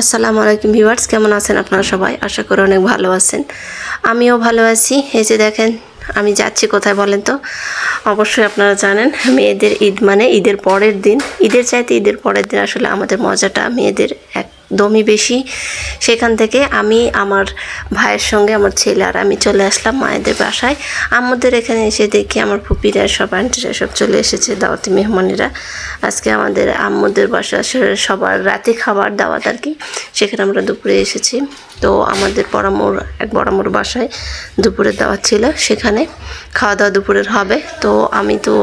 আসসালামু আলাইকুম ভিউয়ার্স, কেমন আছেন আপনারা সবাই? আশা করি অনেক ভালো আছেন। আমিও ভালো আছি। এই যে দেখেন আমি যাচ্ছি কোথায় বলেন তো? অবশ্যই আপনারা জানেন মেয়েদের ঈদ মানে ঈদের পরের দিন, ঈদের চাইতে ঈদের পরের দিন আসলে আমাদের মজাটা মেয়েদের একদমই বেশি। সেখান থেকে আমি আমার ভাইয়ের সঙ্গে আমার ছেলে আর আমি চলে আসলাম মায়েদের বাসায়। আম্মুদের এখানে এসে দেখি আমার ফুপিরা সব আন্টিরা সব চলে এসেছে, দাওয়াতি মেহমানেরা। আজকে আমাদের আম্মুদের বাসা সবার রাতে খাবার দাওয়াত আর কি, সেখানে আমরা দুপুরে এসেছি। তো আমাদের এক বড়ামোর বাসায় দুপুরের দাওয়াত ছিল, সেখানে খাওয়া দাওয়া দুপুরের হবে। তো আমি তো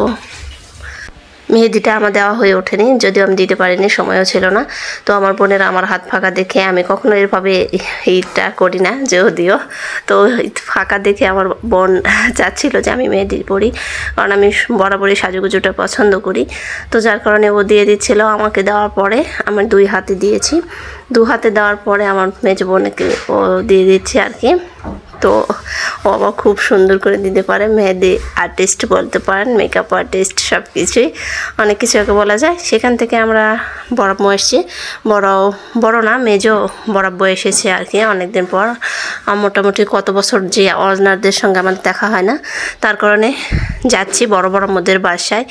মেহেদিটা আমার দেওয়া হয়ে ওঠেনি, যদিও আমি দিতে পারিনি, সময়ও ছিল না। তো আমার বোনেরা আমার হাত ফাঁকা দেখে, আমি কখনো এভাবে ঈদটা করি না যদিও, তো ফাঁকা দেখে আমার বোন চাচ্ছিল যে আমি মেহেদি পরি, কারণ আমি বরাবরই সাজুগুজুটা পছন্দ করি। তো যার কারণে ও দিয়ে দিচ্ছিল। আমাকে দেওয়ার পরে আমার দুই হাতে দিয়েছি, দু হাতে দেওয়ার পরে আমার মেজ বোনকে ও দিয়ে দিচ্ছে আর কি। তো ও আবার খুব সুন্দর করে দিতে পারে, মেহেদি আর্টিস্ট বলতে পারেন, মেকআপ আর্টিস্ট, সব কিছুই, অনেক কিছু ওকে বলা যায়। সেখান থেকে আমরা বরাব্বু এসেছি, বড় না মেজো বরাব্বু এসেছে আর কি অনেকদিন পর। মোটামুটি কত বছর যে অর্জনারদের সঙ্গে আমাদের দেখা হয় না, তার কারণে যাচ্ছি বড়াম্মুদের বাসায়।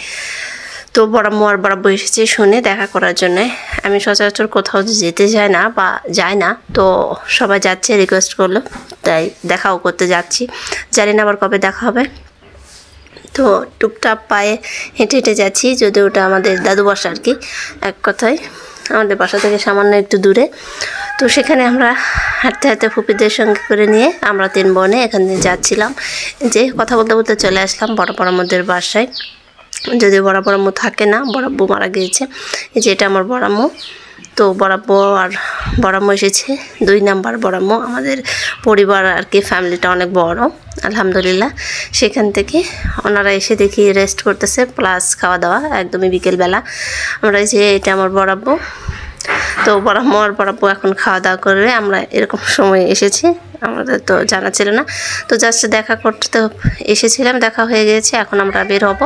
তো বড়াম্মু আর বরাব্বু এসেছে শুনে দেখা করার জন্য। আমি সচরাচর কোথাও যেতে যাই না বা যাই না, তো সবাই যাচ্ছে, রিকোয়েস্ট করলো, তাই দেখাও করতে যাচ্ছি। জানি না আবার কবে দেখা হবে। তো টুপটাপ পায়ে হেঁটে হেঁটে যাচ্ছি, যদি ওটা আমাদের দাদু বাসা আর কি, এক কথায় আমাদের বাসা থেকে সামান্য একটু দূরে। তো সেখানে আমরা হাঁটতে হাঁটতে ফুপিদের সঙ্গে করে নিয়ে আমরা তিন বোনে এখানে যাচ্ছিলাম। যে কথা বলতে বলতে চলে আসলাম বড়াম্মুদের বাসায়, যদিও বড়াম্মু থাকে না, বড়াব্বু মারা গিয়েছে। এই যে এটা আমার বড়াম্মু। তো বড়াব্বু আর বড়াম্মু এসেছে, 2 নাম্বার বড়াম্মু। আমাদের পরিবার আর কি, ফ্যামিলিটা অনেক বড় আলহামদুলিল্লাহ। সেখান থেকে ওনারা এসে দেখি রেস্ট করতেছে, প্লাস খাওয়া দাওয়া একদমই বিকেলবেলা। আমরা যে এটা আমার বড়াব্বু। তো বড়াম্মু আর বড়াব্বু এখন খাওয়া দাওয়া করবে, আমরা এরকম সময় এসেছি, আমাদের তো জানা ছিল না। তো জাস্ট দেখা করতে এসেছিলাম, দেখা হয়ে গেছে, এখন আমরা বের হব।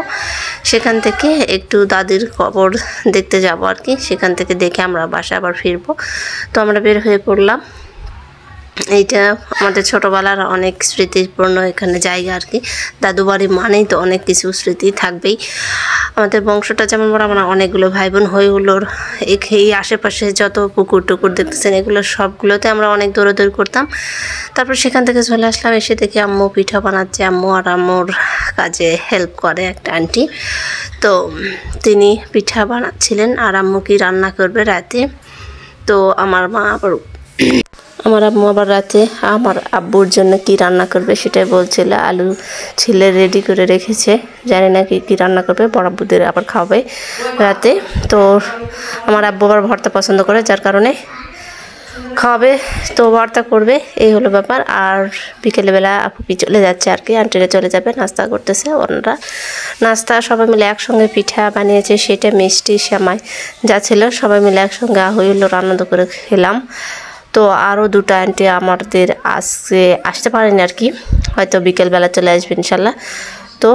সেখান থেকে একটু দাদির কবর দেখতে যাব আর কি, সেখান থেকে দেখে আমরা বাসায় আবার ফিরবো। তো আমরা বের হয়ে পড়লাম। এইটা আমাদের ছোটোবেলার অনেক স্মৃতিপূর্ণ এখানে জায়গা আর কি। দাদু বাড়ি মানেই তো অনেক কিছু স্মৃতি থাকবেই। আমাদের বংশটা যেমন বড়, আমরা অনেকগুলো ভাই বোন হইগুলোর এই আশেপাশে যত পুকুর টুকুর দেখতেছেন, এগুলো সবগুলোতে আমরা অনেক দৌড়াদৌড়ি করতাম। তারপর সেখান থেকে চলে আসলাম, এসে দেখি আম্মু পিঠা বানাচ্ছে। আম্মু আর আম্মুর কাজে হেল্প করে একটা আন্টি, তো তিনি পিঠা বানাচ্ছিলেন আর আম্মু কি রান্না করবে রাতে। তো আমার আম্মু আবার রাতে আমার আব্বুর জন্য কি রান্না করবে সেটাই বলছিল। আলু ছিলে রেডি করে রেখেছে, জানি না কি রান্না করবে, বড়াব্বুদের আবার খাওয়াবে রাতে। তো আমার আব্বু আবার ভর্তা পছন্দ করে, যার কারণে খাওয়াবে, তো ভর্তা করবে, এই হলো ব্যাপার। আর বিকেলবেলা আপুপি চলে যাচ্ছে আর কি, আন্টিরা চলে যাবে, নাস্তা করতেছে ওনারা। নাস্তা সবাই মিলে একসঙ্গে পিঠা বানিয়েছে, সেটা মিষ্টি সেমাই যা ছিল সবাই মিলে একসঙ্গে হইলো, আনন্দ করে খেলাম। তো আরও 2টা আন্টি আমাদের আজকে আসতে পারেনি আর কি, হয়তো বিকেলবেলা চলে আসবে ইনশাল্লাহ। তো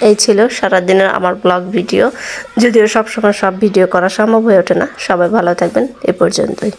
এই ছিল সারাদিনের আমার ব্লগ ভিডিও, যদিও সবসময় সব ভিডিও করা সম্ভব হয়ে ওঠে না। সবাই ভালো থাকবেন, এ পর্যন্তই।